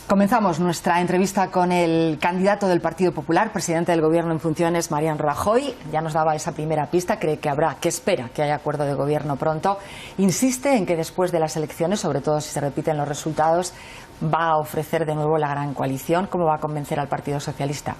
Comenzamos nuestra entrevista con el candidato del Partido Popular, presidente del Gobierno en funciones, Mariano Rajoy. Ya nos daba esa primera pista, cree que espera que haya acuerdo de gobierno pronto. Insiste en que después de las elecciones, sobre todo si se repiten los resultados, va a ofrecer de nuevo la gran coalición. ¿Cómo va a convencer al Partido Socialista?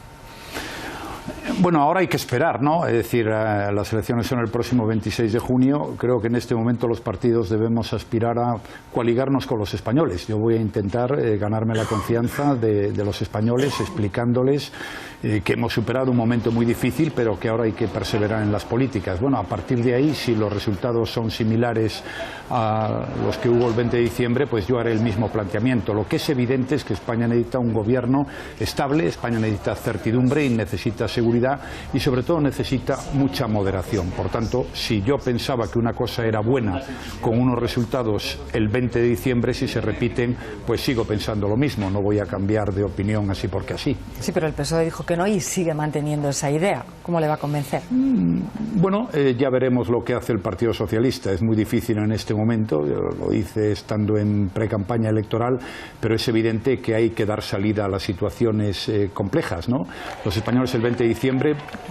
Bueno, ahora hay que esperar, ¿no? Es decir, las elecciones son el próximo 26 de junio. Creo que en este momento los partidos debemos aspirar a coaligarnos con los españoles. Yo voy a intentar ganarme la confianza de los españoles, explicándoles que hemos superado un momento muy difícil, pero que ahora hay que perseverar en las políticas. Bueno, a partir de ahí, si los resultados son similares a los que hubo el 20 de diciembre, pues yo haré el mismo planteamiento. Lo que es evidente es que España necesita un gobierno estable, España necesita certidumbre y necesita seguridad y sobre todo necesita mucha moderación. Por tanto, si yo pensaba que una cosa era buena con unos resultados el 20 de diciembre, si se repiten, pues sigo pensando lo mismo, no voy a cambiar de opinión así porque así. Sí, pero el PSOE dijo que no y sigue manteniendo esa idea. ¿Cómo le va a convencer? Bueno, ya veremos lo que hace el Partido Socialista. Es muy difícil en este momento, yo lo hice estando en precampaña electoral, pero es evidente que hay que dar salida a las situaciones complejas, ¿no? Los españoles el 20 de diciembre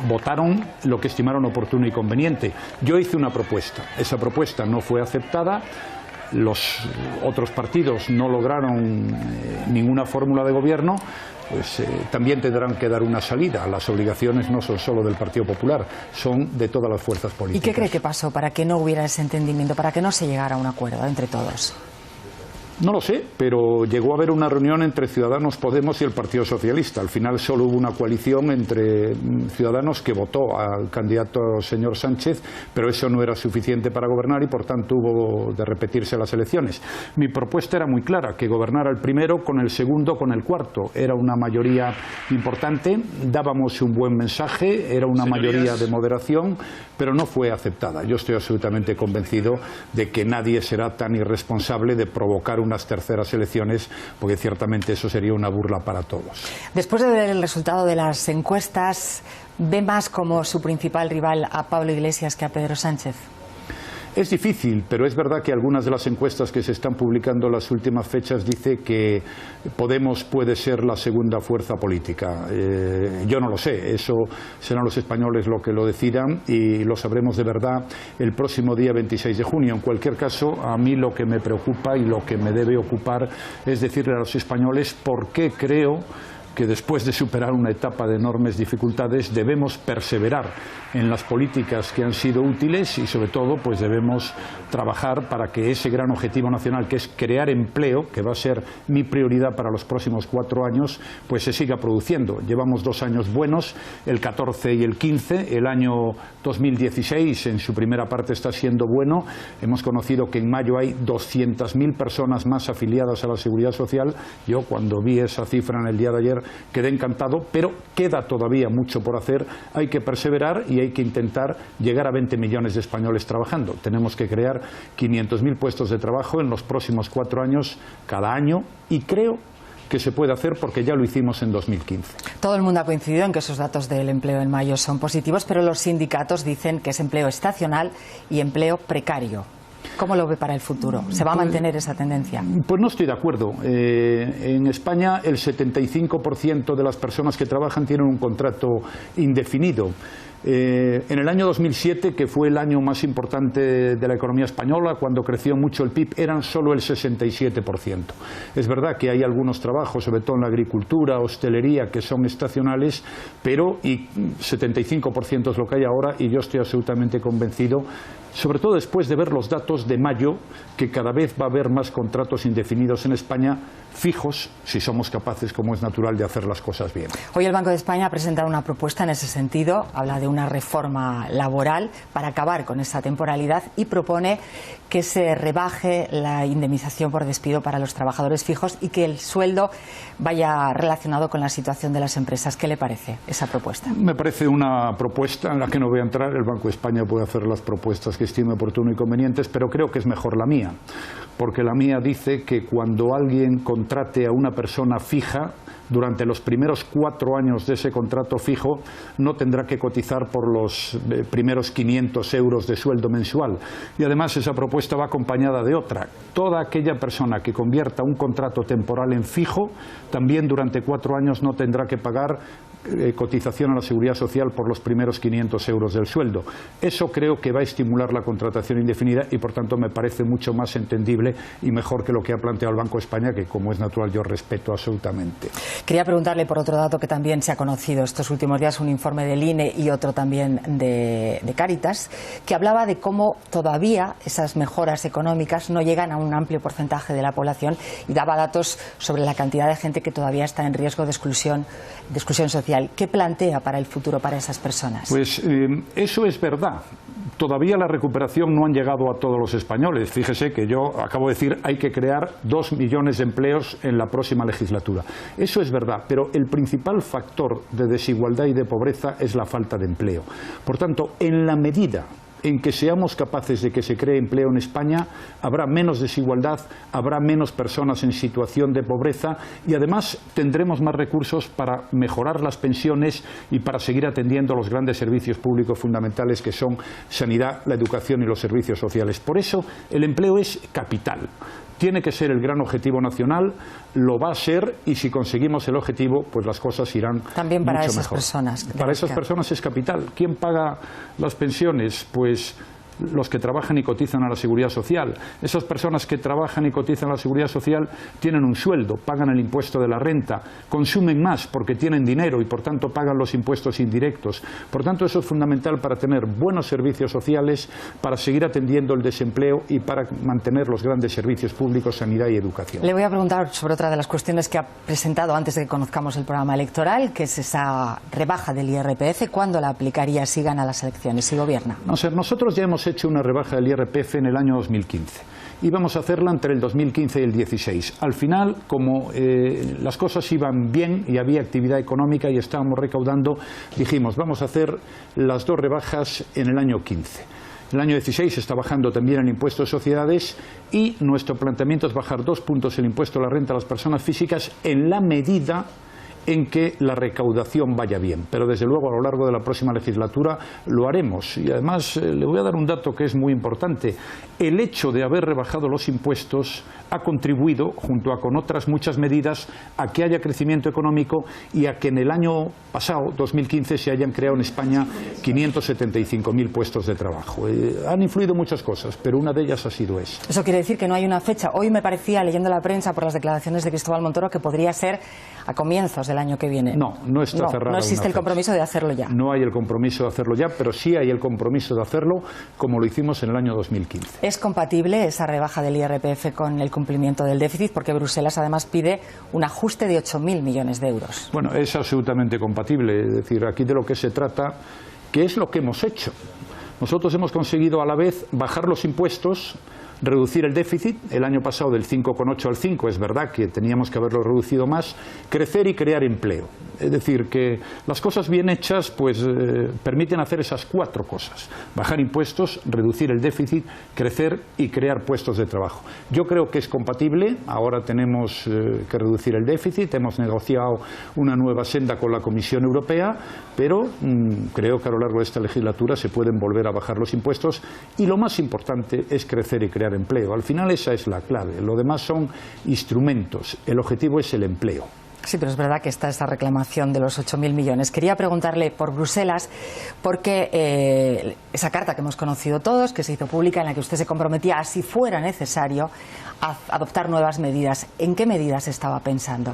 votaron lo que estimaron oportuno y conveniente. Yo hice una propuesta, esa propuesta no fue aceptada, los otros partidos no lograron ninguna fórmula de gobierno, pues también tendrán que dar una salida. Las obligaciones no son solo del Partido Popular, son de todas las fuerzas políticas. ¿Y qué cree que pasó para que no hubiera ese entendimiento, para que no se llegara a un acuerdo entre todos? No lo sé, pero llegó a haber una reunión entre Ciudadanos, Podemos y el Partido Socialista. Al final solo hubo una coalición entre Ciudadanos que votó al candidato señor Sánchez, pero eso no era suficiente para gobernar y por tanto hubo de repetirse las elecciones. Mi propuesta era muy clara, que gobernara el primero con el segundo, con el cuarto. Era una mayoría importante, dábamos un buen mensaje, era una mayoría de moderación, pero no fue aceptada. Yo estoy absolutamente convencido de que nadie será tan irresponsable de provocar unas terceras elecciones, porque ciertamente eso sería una burla para todos. Después de ver el resultado de las encuestas, ¿ve más como su principal rival a Pablo Iglesias que a Pedro Sánchez? Es difícil, pero es verdad que algunas de las encuestas que se están publicando en las últimas fechas dice que Podemos puede ser la segunda fuerza política. Yo no lo sé, eso serán los españoles lo que lo decidan y lo sabremos de verdad el próximo día 26 de junio. En cualquier caso, a mí lo que me preocupa y lo que me debe ocupar es decirle a los españoles por qué creo que después de superar una etapa de enormes dificultades debemos perseverar en las políticas que han sido útiles y sobre todo pues debemos trabajar para que ese gran objetivo nacional, que es crear empleo, que va a ser mi prioridad para los próximos 4 años, pues se siga produciendo. Llevamos 2 años buenos, el 14 y el 15, el año 2016 en su primera parte está siendo bueno. Hemos conocido que en mayo hay 200.000 personas más afiliadas a la Seguridad Social. Yo cuando vi esa cifra en el día de ayer quedé encantado, pero queda todavía mucho por hacer, hay que perseverar y hay que intentar llegar a 20 millones de españoles trabajando. Tenemos que crear 500.000 puestos de trabajo en los próximos 4 años cada año y creo que se puede hacer porque ya lo hicimos en 2015. Todo el mundo ha coincidido en que esos datos del empleo en mayo son positivos, pero los sindicatos dicen que es empleo estacional y empleo precario. ¿Cómo lo ve para el futuro? ¿Se va a mantener esa tendencia? Pues no estoy de acuerdo. En España el 75% de las personas que trabajan tienen un contrato indefinido. En el año 2007, que fue el año más importante de la economía española, cuando creció mucho el PIB, eran solo el 67%. Es verdad que hay algunos trabajos, sobre todo en la agricultura, hostelería, que son estacionales, pero 75% es lo que hay ahora y yo estoy absolutamente convencido, sobre todo después de ver los datos de mayo, que cada vez va a haber más contratos indefinidos en España, fijos, si somos capaces, como es natural, de hacer las cosas bien. Hoy el Banco de España ha presentado una propuesta en ese sentido, habla de una reforma laboral para acabar con esa temporalidad y propone que se rebaje la indemnización por despido para los trabajadores fijos y que el sueldo vaya relacionado con la situación de las empresas. ¿Qué le parece esa propuesta? Me parece una propuesta en la que no voy a entrar. El Banco de España puede hacer las propuestas que estime oportuno y convenientes, pero creo que es mejor la mía, porque la mía dice que cuando alguien contrate a una persona fija durante los primeros 4 años de ese contrato fijo no tendrá que cotizar por los primeros 500 euros de sueldo mensual. Y además esa propuesta va acompañada de otra. Toda aquella persona que convierta un contrato temporal en fijo, también durante 4 años no tendrá que pagar cotización a la Seguridad Social por los primeros 500 euros del sueldo. Eso creo que va a estimular la contratación indefinida y por tanto me parece mucho más entendible y mejor que lo que ha planteado el Banco de España, que como es natural yo respeto absolutamente. Quería preguntarle por otro dato que también se ha conocido estos últimos días, un informe del INE y otro también de Cáritas, que hablaba de cómo todavía esas mejoras económicas no llegan a un amplio porcentaje de la población y daba datos sobre la cantidad de gente que todavía está en riesgo de exclusión social. ¿Qué plantea para el futuro para esas personas? Pues eso es verdad. Todavía la recuperación no han llegado a todos los españoles. Fíjese que yo acabo de decir hay que crear 2 millones de empleos en la próxima legislatura. Eso es verdad, pero el principal factor de desigualdad y de pobreza es la falta de empleo. Por tanto, en la medida en que seamos capaces de que se cree empleo en España, habrá menos desigualdad, habrá menos personas en situación de pobreza y además tendremos más recursos para mejorar las pensiones y para seguir atendiendo los grandes servicios públicos fundamentales que son sanidad, la educación y los servicios sociales. Por eso el empleo es capital. Tiene que ser el gran objetivo nacional, lo va a ser y si conseguimos el objetivo, pues las cosas irán también para mucho esas mejor. Personas. Para esas personas es capital. ¿Quién paga las pensiones? Pues los que trabajan y cotizan a la Seguridad Social. Esas personas que trabajan y cotizan a la Seguridad Social tienen un sueldo, pagan el impuesto de la renta, consumen más porque tienen dinero y por tanto pagan los impuestos indirectos. Por tanto, eso es fundamental para tener buenos servicios sociales, para seguir atendiendo el desempleo y para mantener los grandes servicios públicos, sanidad y educación. Le voy a preguntar sobre otra de las cuestiones que ha presentado antes de que conozcamos el programa electoral, que es esa rebaja del IRPF. ¿Cuándo la aplicaría si gana las elecciones, si gobierna? No sé, nosotros ya hemos hecho una rebaja del IRPF en el año 2015 y vamos a hacerla entre el 2015 y el 16. Al final, como las cosas iban bien y había actividad económica y estábamos recaudando, dijimos vamos a hacer las 2 rebajas en el año 15. El año 16 está bajando también el impuesto de sociedades y nuestro planteamiento es bajar 2 puntos el impuesto a la renta a las personas físicas en la medida en que la recaudación vaya bien. Pero desde luego a lo largo de la próxima legislatura lo haremos. Y además le voy a dar un dato que es muy importante. El hecho de haber rebajado los impuestos ha contribuido, junto a con otras muchas medidas, a que haya crecimiento económico y a que en el año pasado, 2015, se hayan creado en España 575.000 puestos de trabajo. Han influido muchas cosas, pero una de ellas ha sido esa. Eso quiere decir que no hay una fecha. Hoy me parecía, leyendo la prensa por las declaraciones de Cristóbal Montoro, que podría ser a comienzos del año que viene. No está cerrada. No existe el compromiso de hacerlo ya. No hay el compromiso de hacerlo ya, pero sí hay el compromiso de hacerlo como lo hicimos en el año 2015. ¿Es compatible esa rebaja del IRPF con el cumplimiento del déficit? Porque Bruselas además pide un ajuste de 8.000 millones de euros. Bueno, es absolutamente compatible. Es decir, aquí de lo que se trata, que es lo que hemos hecho. Nosotros hemos conseguido a la vez bajar los impuestos, reducir el déficit, el año pasado del 5,8 al 5, es verdad que teníamos que haberlo reducido más, crecer y crear empleo. Es decir, que las cosas bien hechas pues permiten hacer esas 4 cosas: bajar impuestos, reducir el déficit, crecer y crear puestos de trabajo. Yo creo que es compatible. Ahora tenemos que reducir el déficit, hemos negociado una nueva senda con la Comisión Europea, pero creo que a lo largo de esta legislatura se pueden volver a bajar los impuestos y lo más importante es crecer y crear empleo. Al final esa es la clave. Lo demás son instrumentos. El objetivo es el empleo. Sí, pero es verdad que está esa reclamación de los 8.000 millones. Quería preguntarle por Bruselas, porque esa carta que hemos conocido todos, que se hizo pública, en la que usted se comprometía a, si fuera necesario, a adoptar nuevas medidas. ¿En qué medidas estaba pensando?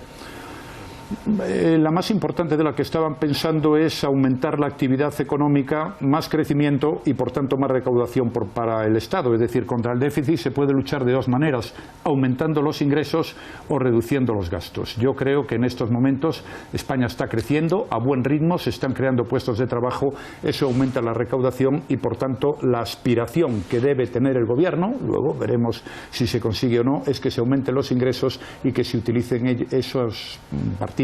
La más importante de la que estaban pensando es aumentar la actividad económica, más crecimiento y por tanto más recaudación para el Estado. Es decir, contra el déficit se puede luchar de 2 maneras: aumentando los ingresos o reduciendo los gastos. Yo creo que en estos momentos España está creciendo a buen ritmo, se están creando puestos de trabajo, eso aumenta la recaudación y por tanto la aspiración que debe tener el Gobierno, luego veremos si se consigue o no, es que se aumenten los ingresos y que se utilicen esas partidas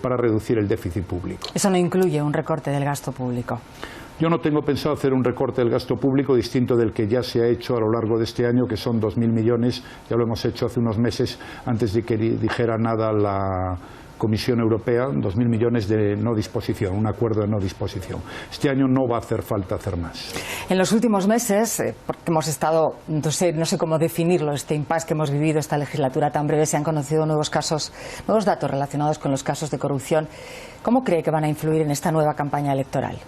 para reducir el déficit público. Eso no incluye un recorte del gasto público. Yo no tengo pensado hacer un recorte del gasto público distinto del que ya se ha hecho a lo largo de este año, que son 2.000 millones, ya lo hemos hecho hace unos meses antes de que dijera nada la Comisión Europea, 2.000 millones de no disposición, un acuerdo de no disposición. Este año no va a hacer falta hacer más. En los últimos meses, porque hemos estado, no sé cómo definirlo, este impasse que hemos vivido esta legislatura tan breve, se han conocido nuevos datos relacionados con los casos de corrupción. ¿Cómo cree que van a influir en esta nueva campaña electoral?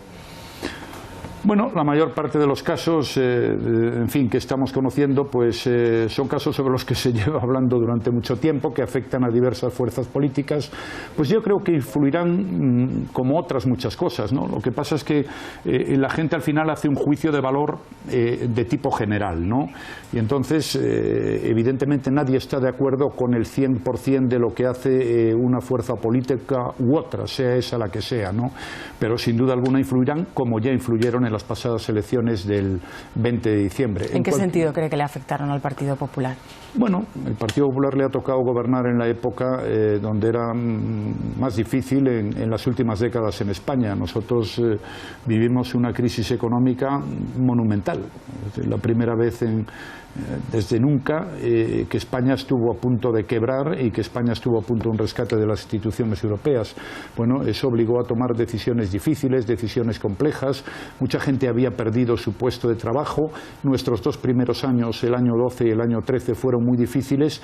Bueno, la mayor parte de los casos, en fin, que estamos conociendo, pues son casos sobre los que se lleva hablando durante mucho tiempo, que afectan a diversas fuerzas políticas. Pues yo creo que influirán como otras muchas cosas, ¿no? Lo que pasa es que la gente al final hace un juicio de valor de tipo general, ¿no? Y entonces, evidentemente, nadie está de acuerdo con el 100% de lo que hace una fuerza política u otra, sea esa la que sea, ¿no? Pero sin duda alguna influirán, como ya influyeron en las pasadas elecciones del 20 de diciembre. ¿En qué sentido cree que le afectaron al Partido Popular? Bueno, el Partido Popular le ha tocado gobernar en la época donde era más difícil en las últimas décadas en España. Nosotros vivimos una crisis económica monumental. La primera vez desde nunca que España estuvo a punto de quebrar y que España estuvo a punto de un rescate de las instituciones europeas. Bueno, eso obligó a tomar decisiones difíciles, decisiones complejas. Mucha gente había perdido su puesto de trabajo. Nuestros 2 primeros años, el año 12 y el año 13, fueron muy difíciles.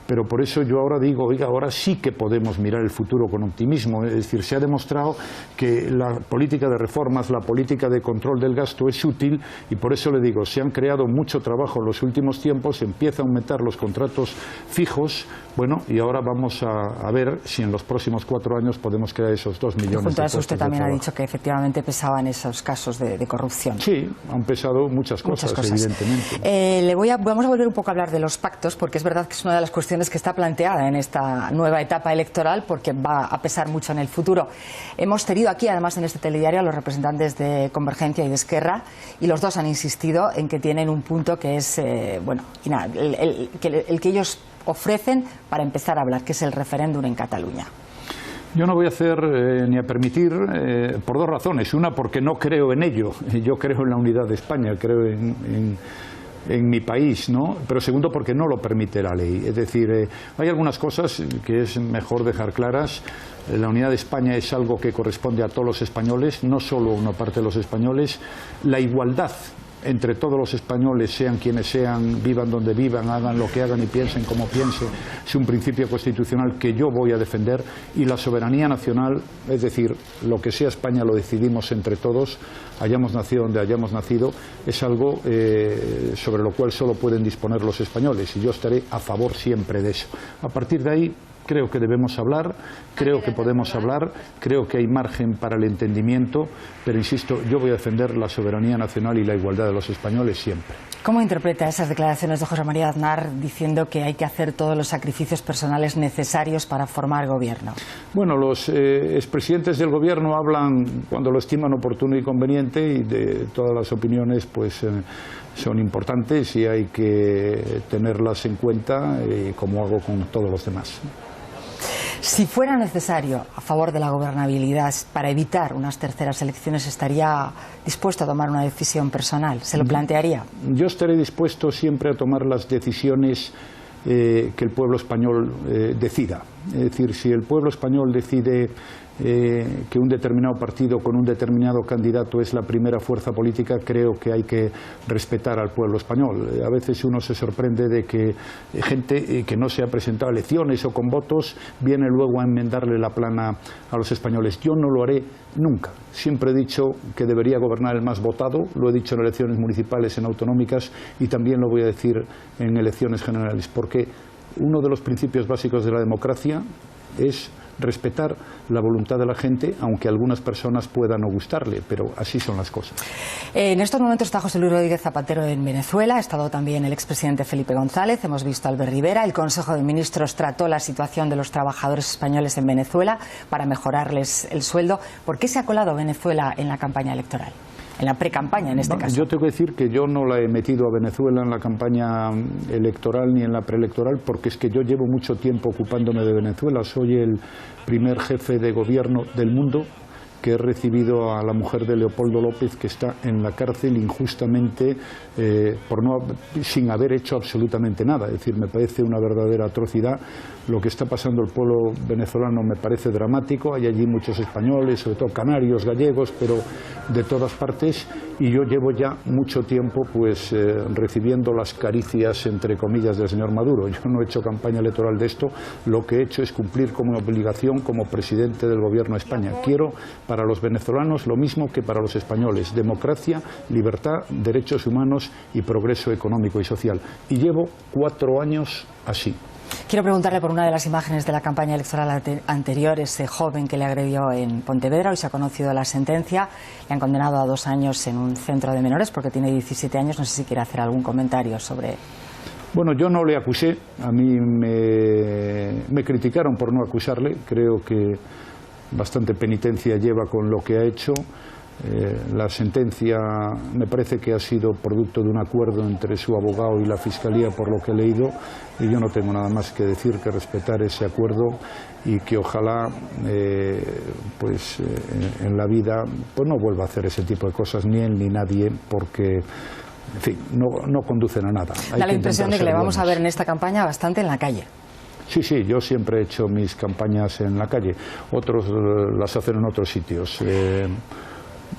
Pero por eso yo ahora digo, oiga, ahora sí que podemos mirar el futuro con optimismo. Es decir, se ha demostrado que la política de reformas, la política de control del gasto es útil, y por eso le digo, se han creado mucho trabajo en los últimos tiempos, empieza a aumentar los contratos fijos, bueno, y ahora vamos a ver si en los próximos 4 años podemos crear esos 2 millones de puestos de trabajo. Junto a eso usted también ha dicho que efectivamente pesaban esos casos de corrupción. Sí, han pesado muchas cosas. Evidentemente. Vamos a volver un poco a hablar de los pactos, porque es verdad que es una de las cuestiones que está planteada en esta nueva etapa electoral, porque va a pesar mucho en el futuro. Hemos tenido aquí, además, en este telediario a los representantes de Convergencia y de Esquerra, y los dos han insistido en que tienen un punto que es el que ellos ofrecen para empezar a hablar, que es el referéndum en Cataluña. Yo no voy a hacer ni a permitir por 2 razones. Una, porque no creo en ello. Yo creo en la unidad de España, creo en mi país, ¿no? Pero segundo, porque no lo permite la ley. Es decir, hay algunas cosas que es mejor dejar claras. La unidad de España es algo que corresponde a todos los españoles, no solo a una parte de los españoles. La igualdad entre todos los españoles, sean quienes sean, vivan donde vivan, hagan lo que hagan y piensen como piensen, es un principio constitucional que yo voy a defender. Y la soberanía nacional, es decir, lo que sea España lo decidimos entre todos, hayamos nacido donde hayamos nacido, es algo sobre lo cual solo pueden disponer los españoles, y yo estaré a favor siempre de eso. A partir de ahí, creo que debemos hablar, creo que podemos hablar, creo que hay margen para el entendimiento, pero insisto, yo voy a defender la soberanía nacional y la igualdad de los españoles siempre. ¿Cómo interpreta esas declaraciones de José María Aznar diciendo que hay que hacer todos los sacrificios personales necesarios para formar gobierno? Bueno, los expresidentes del gobierno hablan cuando lo estiman oportuno y conveniente, y de todas las opiniones pues son importantes y hay que tenerlas en cuenta, como hago con todos los demás. Si fuera necesario, a favor de la gobernabilidad, para evitar unas terceras elecciones, ¿estaría dispuesto a tomar una decisión personal? ¿Se lo plantearía? Yo estaré dispuesto siempre a tomar las decisiones que el pueblo español decida. Es decir, si el pueblo español decide que un determinado partido con un determinado candidato es la primera fuerza política, creo que hay que respetar al pueblo español. A veces uno se sorprende de que gente que no se ha presentado a elecciones o con votos viene luego a enmendarle la plana a los españoles. Yo no lo haré nunca. Siempre he dicho que debería gobernar el más votado, lo he dicho en elecciones municipales, en autonómicas, y también lo voy a decir en elecciones generales, porque uno de los principios básicos de la democracia es respetar la voluntad de la gente, aunque a algunas personas pueda no gustarle, pero así son las cosas. En estos momentos está José Luis Rodríguez Zapatero en Venezuela, ha estado también el expresidente Felipe González, hemos visto a Albert Rivera. El Consejo de Ministros trató la situación de los trabajadores españoles en Venezuela para mejorarles el sueldo. ¿Por qué se ha colado Venezuela en la campaña electoral? En la pre-campaña, en este caso. Yo tengo que decir que yo no la he metido a Venezuela en la campaña electoral ni en la preelectoral, porque es que yo llevo mucho tiempo ocupándome de Venezuela. Soy el primer jefe de gobierno del mundo que he recibido a la mujer de Leopoldo López, que está en la cárcel injustamente sin haber hecho absolutamente nada. Es decir, me parece una verdadera atrocidad. Lo que está pasando el pueblo venezolano me parece dramático. Hay allí muchos españoles, sobre todo canarios, gallegos, pero de todas partes, y yo llevo ya mucho tiempo pues recibiendo las caricias, entre comillas, del señor Maduro. Yo no he hecho campaña electoral de esto, lo que he hecho es cumplir como una obligación como presidente del Gobierno de España. Quiero para los venezolanos lo mismo que para los españoles: democracia, libertad, derechos humanos y progreso económico y social. Y llevo 4 años así. Quiero preguntarle por una de las imágenes de la campaña electoral anterior, ese joven que le agredió en Pontevedra. Hoy se ha conocido la sentencia, le han condenado a 2 años en un centro de menores porque tiene 17 años. No sé si quiere hacer algún comentario sobre... Bueno, yo no le acusé, a mí me criticaron por no acusarle. Creo que bastante penitencia lleva con lo que ha hecho. La sentencia me parece que ha sido producto de un acuerdo entre su abogado y la Fiscalía, por lo que he leído, y yo no tengo nada más que decir que respetar ese acuerdo y que ojalá en la vida pues no vuelva a hacer ese tipo de cosas, ni él ni nadie, porque en fin, no conducen a nada. Da la impresión de que le vamos a ver en esta campaña bastante en la calle. Sí, yo siempre he hecho mis campañas en la calle, otros las hacen en otros sitios.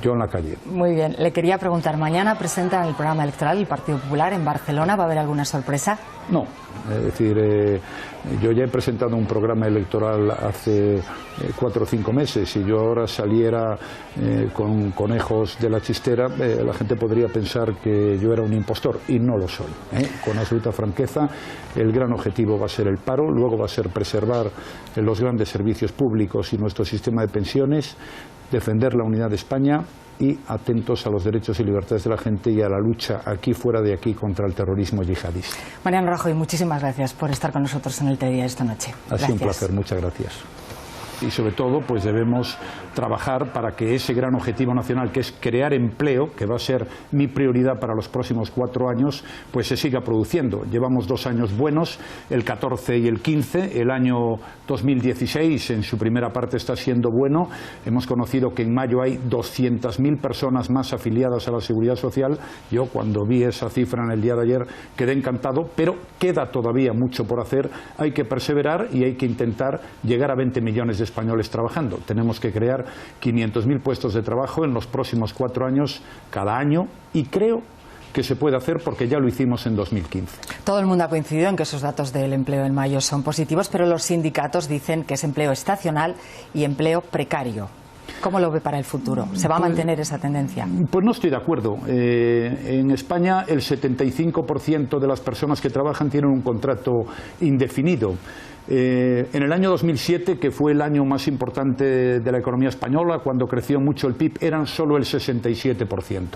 Yo en la calle. Muy bien. Le quería preguntar, mañana presentan el programa electoral el Partido Popular en Barcelona. ¿Va a haber alguna sorpresa? No. Es decir, yo ya he presentado un programa electoral hace 4 o 5 meses. Si yo ahora saliera con conejos de la chistera, la gente podría pensar que yo era un impostor, y no lo soy. Con absoluta franqueza, el gran objetivo va a ser el paro, luego va a ser preservar los grandes servicios públicos y nuestro sistema de pensiones, defender la unidad de España y atentos a los derechos y libertades de la gente y a la lucha aquí, fuera de aquí, contra el terrorismo yihadista. Mariano Rajoy, muchísimas gracias por estar con nosotros en el Telediario esta noche. Ha sido un placer, muchas gracias. Y sobre todo pues debemos trabajar para que ese gran objetivo nacional, que es crear empleo, que va a ser mi prioridad para los próximos 4 años, pues se siga produciendo. Llevamos 2 años buenos, el 14 y el 15, el año 2016 en su primera parte está siendo bueno. Hemos conocido que en mayo hay 200.000 personas más afiliadas a la Seguridad Social. Yo cuando vi esa cifra en el día de ayer quedé encantado, pero queda todavía mucho por hacer. Hay que perseverar y hay que intentar llegar a 20 millones de españoles trabajando. Tenemos que crear 500.000 puestos de trabajo en los próximos 4 años cada año, y creo que se puede hacer porque ya lo hicimos en 2015. Todo el mundo ha coincidido en que esos datos del empleo en mayo son positivos, pero los sindicatos dicen que es empleo estacional y empleo precario. ¿Cómo lo ve para el futuro? ¿Se va a mantener esa tendencia? Pues no estoy de acuerdo. En España el 75% de las personas que trabajan tienen un contrato indefinido. En el año 2007, que fue el año más importante de la economía española, cuando creció mucho el PIB, eran solo el 67%.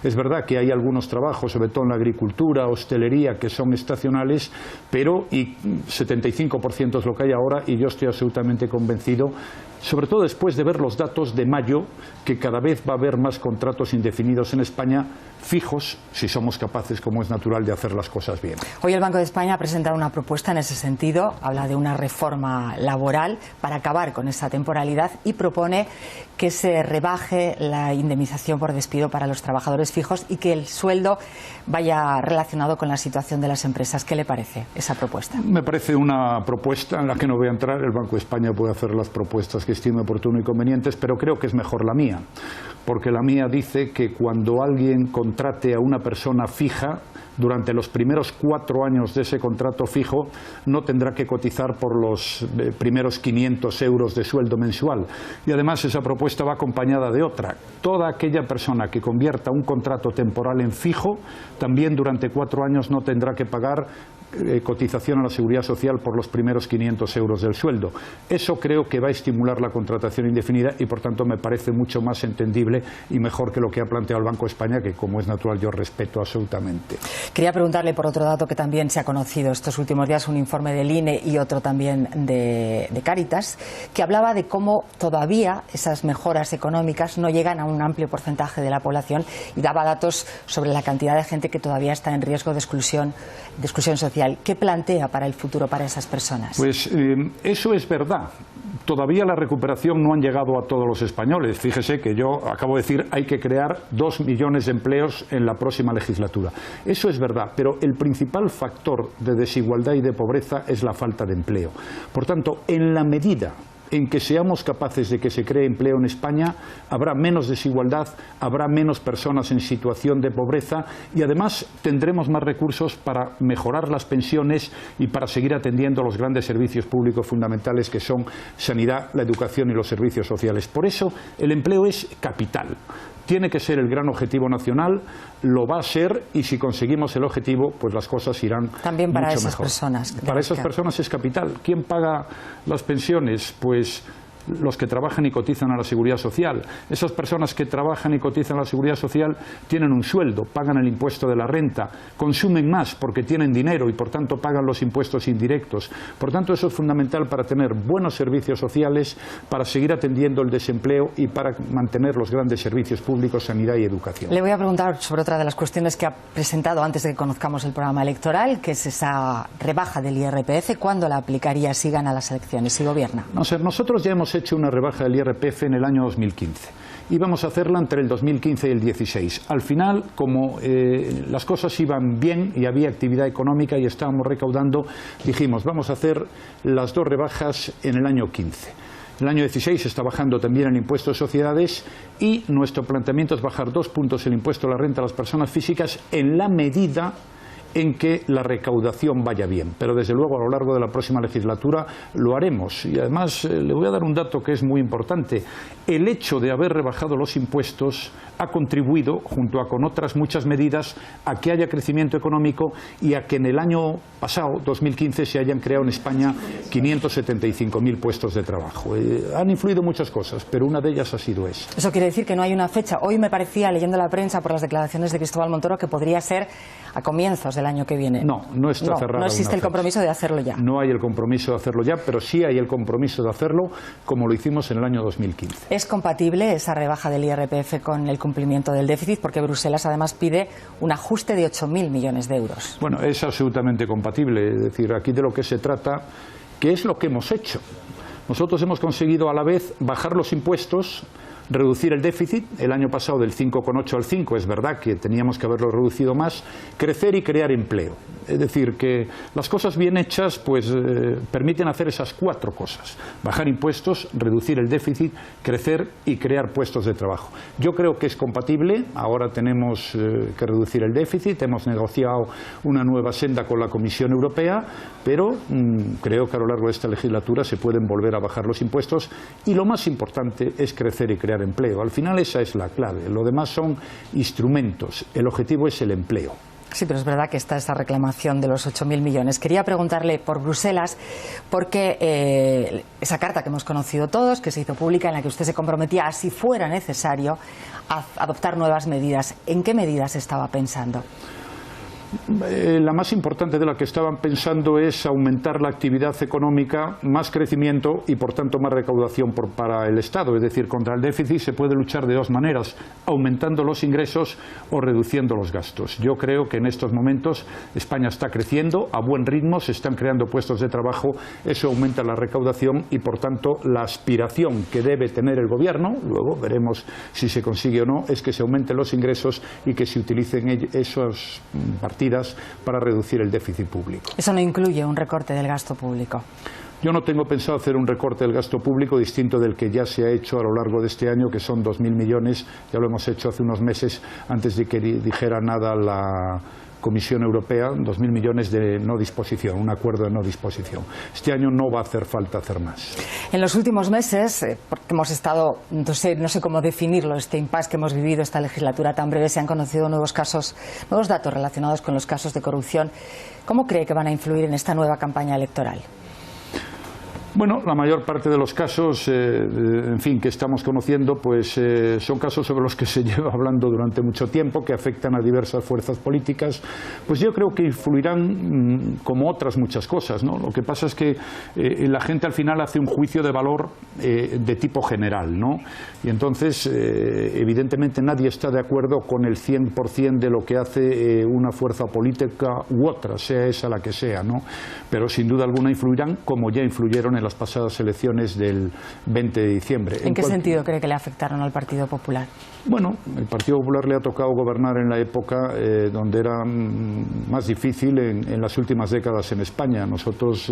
Es verdad que hay algunos trabajos, sobre todo en la agricultura, hostelería, que son estacionales, pero 75% es lo que hay ahora, y yo estoy absolutamente convencido, sobre todo después de ver los datos de mayo, que cada vez va a haber más contratos indefinidos en España, fijos, si somos capaces, como es natural, de hacer las cosas bien. Hoy el Banco de España ha presentado una propuesta en ese sentido, habla de una reforma laboral para acabar con esa temporalidad y propone que se rebaje la indemnización por despido para los trabajadores fijos y que el sueldo vaya relacionado con la situación de las empresas. ¿Qué le parece esa propuesta? Me parece una propuesta en la que no voy a entrar. El Banco de España puede hacer las propuestas que estime oportuno y convenientes, pero creo que es mejor la mía, porque la mía dice que cuando alguien contrate a una persona fija, durante los primeros 4 años de ese contrato fijo no tendrá que cotizar por los primeros 500 euros de sueldo mensual. Y además esa propuesta va acompañada de otra. Toda aquella persona que convierta un contrato temporal en fijo, también durante 4 años no tendrá que pagar cotización a la Seguridad Social por los primeros 500 euros del sueldo. Eso creo que va a estimular la contratación indefinida y por tanto me parece mucho más entendible y mejor que lo que ha planteado el Banco de España, que como es natural yo respeto absolutamente. Quería preguntarle por otro dato que también se ha conocido estos últimos días, un informe del INE y otro también de Cáritas, que hablaba de cómo todavía esas mejoras económicas no llegan a un amplio porcentaje de la población, y daba datos sobre la cantidad de gente que todavía está en riesgo de exclusión social. ¿Qué plantea para el futuro para esas personas? Pues eso es verdad, todavía la recuperación no han llegado a todos los españoles. Fíjese que yo acabo de decir hay que crear 2 millones de empleos en la próxima legislatura. Eso es verdad, pero el principal factor de desigualdad y de pobreza es la falta de empleo. Por tanto, en la medida en que seamos capaces de que se cree empleo en España, habrá menos desigualdad, habrá menos personas en situación de pobreza y además tendremos más recursos para mejorar las pensiones y para seguir atendiendo los grandes servicios públicos fundamentales que son sanidad, la educación y los servicios sociales. Por eso el empleo es capital. Tiene que ser el gran objetivo nacional, lo va a ser y si conseguimos el objetivo, pues las cosas irán también para mucho esas mejor. personas. Para esas personas es capital. ¿Quién paga las pensiones? Pues los que trabajan y cotizan a la Seguridad Social. Esas personas que trabajan y cotizan a la Seguridad Social tienen un sueldo, pagan el impuesto de la renta, consumen más porque tienen dinero y por tanto pagan los impuestos indirectos. Por tanto, eso es fundamental para tener buenos servicios sociales, para seguir atendiendo el desempleo y para mantener los grandes servicios públicos, sanidad y educación. Le voy a preguntar sobre otra de las cuestiones que ha presentado antes de que conozcamos el programa electoral, que es esa rebaja del IRPF. ¿Cuándo la aplicaría si gana las elecciones, si gobierna? No sé, nosotros ya hemos hecho una rebaja del IRPF en el año 2015 y vamos a hacerla entre el 2015 y el 16. Al final, como las cosas iban bien y había actividad económica y estábamos recaudando, dijimos vamos a hacer las dos rebajas en el año 15. El año 16 está bajando también el impuesto de sociedades y nuestro planteamiento es bajar 2 puntos el impuesto a la renta a las personas físicas en la medida en que la recaudación vaya bien. Pero desde luego a lo largo de la próxima legislatura lo haremos. Y además le voy a dar un dato que es muy importante. El hecho de haber rebajado los impuestos ha contribuido, junto a con otras muchas medidas, a que haya crecimiento económico y a que en el año pasado, 2015, se hayan creado en España 575.000 puestos de trabajo. Han influido muchas cosas, pero una de ellas ha sido esa. Eso quiere decir que no hay una fecha. Hoy me parecía, leyendo la prensa por las declaraciones de Cristóbal Montoro, que podría ser a comienzos del año que viene. No, no está cerrada. No existe el compromiso de hacerlo ya. No hay el compromiso de hacerlo ya, pero sí hay el compromiso de hacerlo como lo hicimos en el año 2015. ¿Es compatible esa rebaja del IRPF con el cumplimiento del déficit? Porque Bruselas además pide un ajuste de 8.000 millones de euros. Bueno, es absolutamente compatible. Es decir, aquí de lo que se trata, que es lo que hemos hecho. Nosotros hemos conseguido a la vez bajar los impuestos, reducir el déficit, el año pasado del 5,8 al 5, es verdad que teníamos que haberlo reducido más, crecer y crear empleo. Es decir, que las cosas bien hechas pues permiten hacer esas 4 cosas: bajar impuestos, reducir el déficit, crecer y crear puestos de trabajo. Yo creo que es compatible. Ahora tenemos que reducir el déficit, hemos negociado una nueva senda con la Comisión Europea, pero creo que a lo largo de esta legislatura se pueden volver a bajar los impuestos y lo más importante es crecer y crear empleo. Al final esa es la clave. Lo demás son instrumentos. El objetivo es el empleo. Sí, pero es verdad que está esa reclamación de los 8.000 millones. Quería preguntarle por Bruselas, porque esa carta que hemos conocido todos, que se hizo pública, en la que usted se comprometía a, si fuera necesario, a adoptar nuevas medidas. ¿En qué medidas estaba pensando? La más importante de la que estaban pensando es aumentar la actividad económica, más crecimiento y por tanto más recaudación para el Estado. Es decir, contra el déficit se puede luchar de dos maneras: aumentando los ingresos o reduciendo los gastos. Yo creo que en estos momentos España está creciendo a buen ritmo, se están creando puestos de trabajo, eso aumenta la recaudación y por tanto la aspiración que debe tener el Gobierno, luego veremos si se consigue o no, es que se aumenten los ingresos y que se utilicen esos partidos para reducir el déficit público. Eso no incluye un recorte del gasto público. Yo no tengo pensado hacer un recorte del gasto público distinto del que ya se ha hecho a lo largo de este año, que son 2.000 millones. Ya lo hemos hecho hace unos meses, antes de que dijera nada la Comisión Europea, 2.000 millones de no disposición, un acuerdo de no disposición. Este año no va a hacer falta hacer más. En los últimos meses, porque hemos estado, no sé cómo definirlo, este impasse que hemos vivido esta legislatura tan breve, se han conocido nuevos datos relacionados con los casos de corrupción. ¿Cómo cree que van a influir en esta nueva campaña electoral? Bueno, la mayor parte de los casos, en fin, que estamos conociendo, pues son casos sobre los que se lleva hablando durante mucho tiempo, que afectan a diversas fuerzas políticas. Pues yo creo que influirán como otras muchas cosas, ¿no? Lo que pasa es que la gente al final hace un juicio de valor de tipo general, ¿no? Y entonces, evidentemente, nadie está de acuerdo con el 100% de lo que hace una fuerza política u otra, sea esa la que sea, ¿no? Pero sin duda alguna influirán, como ya influyeron en en las pasadas elecciones del 20 de diciembre. ¿En qué sentido cree que le afectaron al Partido Popular? Bueno, el Partido Popular le ha tocado gobernar en la época donde era más difícil en las últimas décadas en España. Nosotros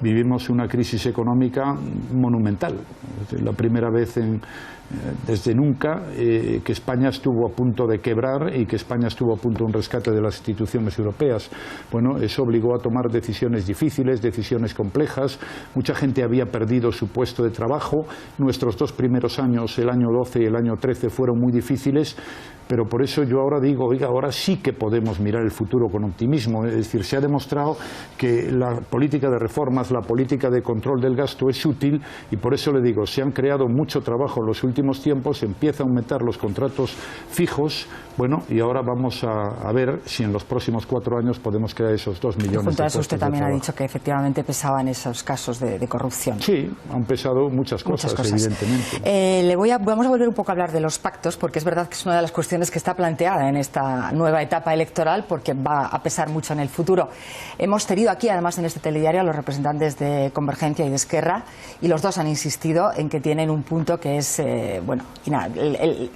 vivimos una crisis económica monumental. La primera vez desde nunca que España estuvo a punto de quebrar y que España estuvo a punto de un rescate de las instituciones europeas. Bueno, eso obligó a tomar decisiones difíciles, decisiones complejas. Mucha gente había perdido su puesto de trabajo. Nuestros dos primeros años, el año 12 y el año 13, fueron muy difíciles. Pero por eso yo ahora digo, oiga, ahora sí que podemos mirar el futuro con optimismo. Es decir, se ha demostrado que la política de reformas, la política de control del gasto es útil y por eso le digo, se han creado mucho trabajo en los últimos tiempos, empieza a aumentar los contratos fijos, bueno, y ahora vamos a ver si en los próximos 4 años podemos crear esos 2 millones de puestos de trabajo. Junto a eso usted también ha dicho que efectivamente pesaban esos casos de corrupción. Sí, han pesado muchas cosas. Evidentemente. Vamos a volver un poco a hablar de los pactos, porque es verdad que es una de las cuestiones que está planteada en esta nueva etapa electoral, porque va a pesar mucho en el futuro. Hemos tenido aquí, además en este telediario, a los representantes de Convergencia y de Esquerra, y los dos han insistido en que tienen un punto que es el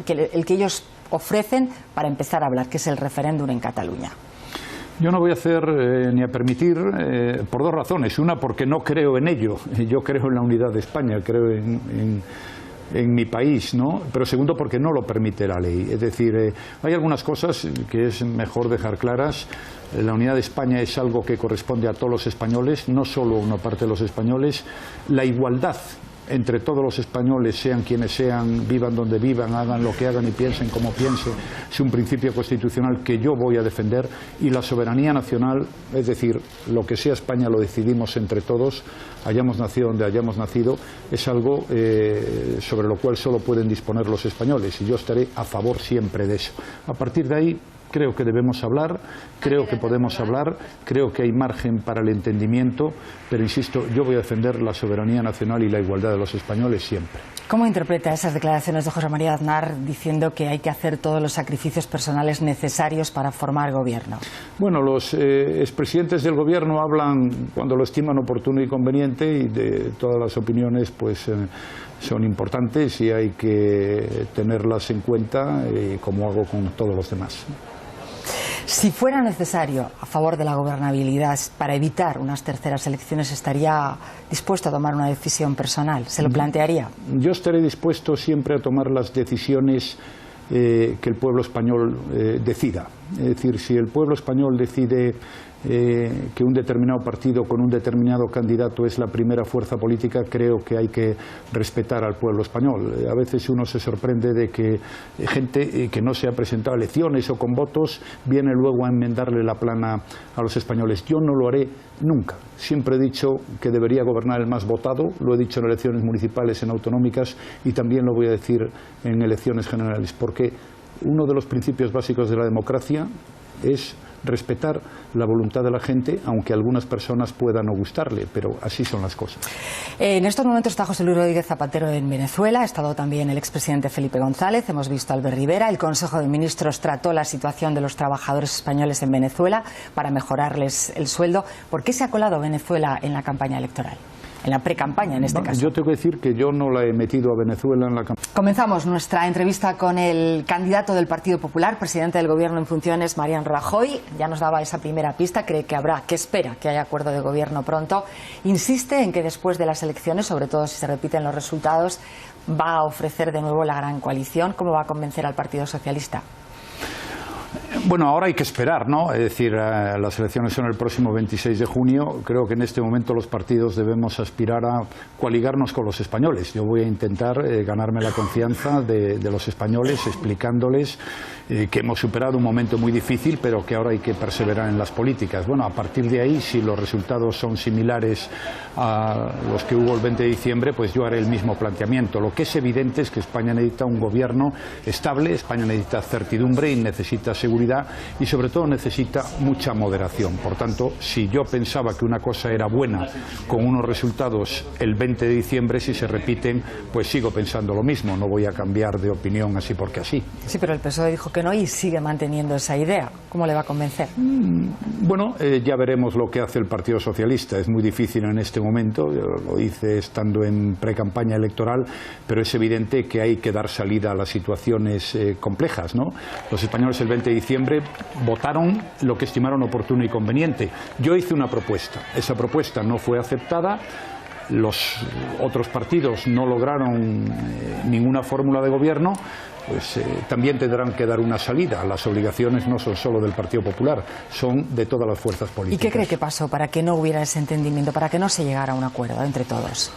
que ellos ofrecen para empezar a hablar, que es el referéndum en Cataluña. Yo no voy a hacer ni a permitir, por 2 razones. Una, porque no creo en ello. Yo creo en la unidad de España, creo en mi país, ¿no? Pero segundo, porque no lo permite la ley. Es decir, hay algunas cosas que es mejor dejar claras. La unidad de España es algo que corresponde a todos los españoles, no solo a una parte de los españoles. La igualdad entre todos los españoles, sean quienes sean, vivan donde vivan, hagan lo que hagan y piensen como piensen, es un principio constitucional que yo voy a defender. Y la soberanía nacional, es decir, lo que sea España lo decidimos entre todos, hayamos nacido donde hayamos nacido, es algo sobre lo cual solo pueden disponer los españoles, y yo estaré a favor siempre de eso. A partir de ahí, creo que debemos hablar, creo que podemos hablar, creo que hay margen para el entendimiento, pero insisto, yo voy a defender la soberanía nacional y la igualdad de los españoles siempre. ¿Cómo interpreta esas declaraciones de José María Aznar diciendo que hay que hacer todos los sacrificios personales necesarios para formar gobierno? Bueno, los expresidentes del gobierno hablan cuando lo estiman oportuno y conveniente, y de todas las opiniones pues son importantes y hay que tenerlas en cuenta, como hago con todos los demás. Si fuera necesario, a favor de la gobernabilidad, para evitar unas terceras elecciones, ¿estaría dispuesto a tomar una decisión personal? ¿Se lo plantearía? Yo estaré dispuesto siempre a tomar las decisiones que el pueblo español decida. Es decir, si el pueblo español decide que un determinado partido con un determinado candidato es la primera fuerza política, creo que hay que respetar al pueblo español. A veces uno se sorprende de que gente que no se ha presentado a elecciones o con votos viene luego a enmendarle la plana a los españoles. Yo no lo haré nunca. Siempre he dicho que debería gobernar el más votado, lo he dicho en elecciones municipales, en autonómicas, y también lo voy a decir en elecciones generales, porque uno de los principios básicos de la democracia es respetar la voluntad de la gente, aunque a algunas personas pueda no gustarle, pero así son las cosas. En estos momentos está José Luis Rodríguez Zapatero en Venezuela, ha estado también el expresidente Felipe González, hemos visto a Albert Rivera. El Consejo de Ministros trató la situación de los trabajadores españoles en Venezuela para mejorarles el sueldo. ¿Por qué se ha colado Venezuela en la campaña electoral? En la pre-campaña, en este caso. Yo tengo que decir que yo no la he metido a Venezuela en la campaña. Comenzamos nuestra entrevista con el candidato del Partido Popular, presidente del Gobierno en funciones, Mariano Rajoy. Ya nos daba esa primera pista, cree que espera que haya acuerdo de gobierno pronto. Insiste en que después de las elecciones, sobre todo si se repiten los resultados, va a ofrecer de nuevo la gran coalición. ¿Cómo va a convencer al Partido Socialista? Bueno, ahora hay que esperar, ¿no? Es decir, las elecciones son el próximo 26 de junio. Creo que en este momento los partidos debemos aspirar a coaligarnos con los españoles. Yo voy a intentar ganarme la confianza de los españoles, explicándoles que hemos superado un momento muy difícil, pero que ahora hay que perseverar en las políticas. Bueno, a partir de ahí, si los resultados son similares a los que hubo el 20 de diciembre, pues yo haré el mismo planteamiento. Lo que es evidente es que España necesita un gobierno estable, España necesita certidumbre y necesita seguridad. tranquilidad y sobre todo necesita mucha moderación. Por tanto, si yo pensaba que una cosa era buena con unos resultados el 20 de diciembre, si se repiten, pues sigo pensando lo mismo, no voy a cambiar de opinión así porque así. Sí, pero el PSOE dijo que no y sigue manteniendo esa idea. ¿Cómo le va a convencer? Bueno, ya veremos lo que hace el Partido Socialista. Es muy difícil en este momento, yo lo hice estando en precampaña electoral, pero es evidente que hay que dar salida a las situaciones complejas, ¿no? Los españoles el 20 de diciembre votaron lo que estimaron oportuno y conveniente. Yo hice una propuesta, esa propuesta no fue aceptada. Los otros partidos no lograron ninguna fórmula de gobierno, pues también tendrán que dar una salida. Las obligaciones no son solo del Partido Popular, son de todas las fuerzas políticas. ¿Y qué cree que pasó para que no hubiera ese entendimiento, para que no se llegara a un acuerdo entre todos?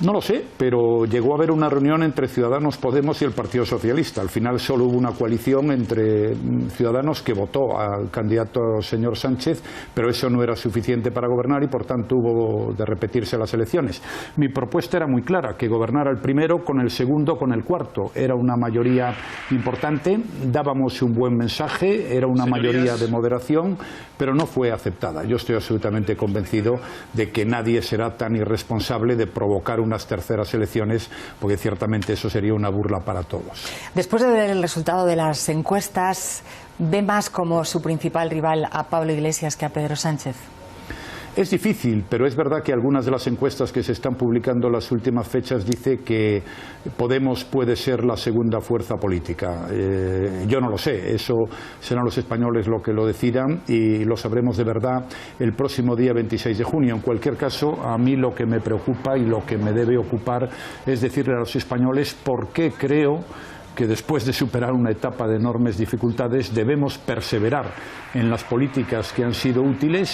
No lo sé, pero llegó a haber una reunión entre Ciudadanos, Podemos y el Partido Socialista. Al final solo hubo una coalición entre Ciudadanos que votó al candidato señor Sánchez, pero eso no era suficiente para gobernar y por tanto hubo de repetirse las elecciones. Mi propuesta era muy clara, que gobernara el primero con el segundo, con el cuarto. Era una mayoría importante, dábamos un buen mensaje, era una mayoría de moderación, pero no fue aceptada. Yo estoy absolutamente convencido de que nadie será tan irresponsable de provocar unas terceras elecciones, porque ciertamente eso sería una burla para todos. Después de ver el resultado de las encuestas, ¿ve más como su principal rival a Pablo Iglesias que a Pedro Sánchez? Es difícil, pero es verdad que algunas de las encuestas que se están publicando en las últimas fechas dice que Podemos puede ser la segunda fuerza política. Yo no lo sé, eso serán los españoles lo que lo decidan y lo sabremos de verdad el próximo día 26 de junio. En cualquier caso, a mí lo que me preocupa y lo que me debe ocupar es decirle a los españoles por qué creo que después de superar una etapa de enormes dificultades debemos perseverar en las políticas que han sido útiles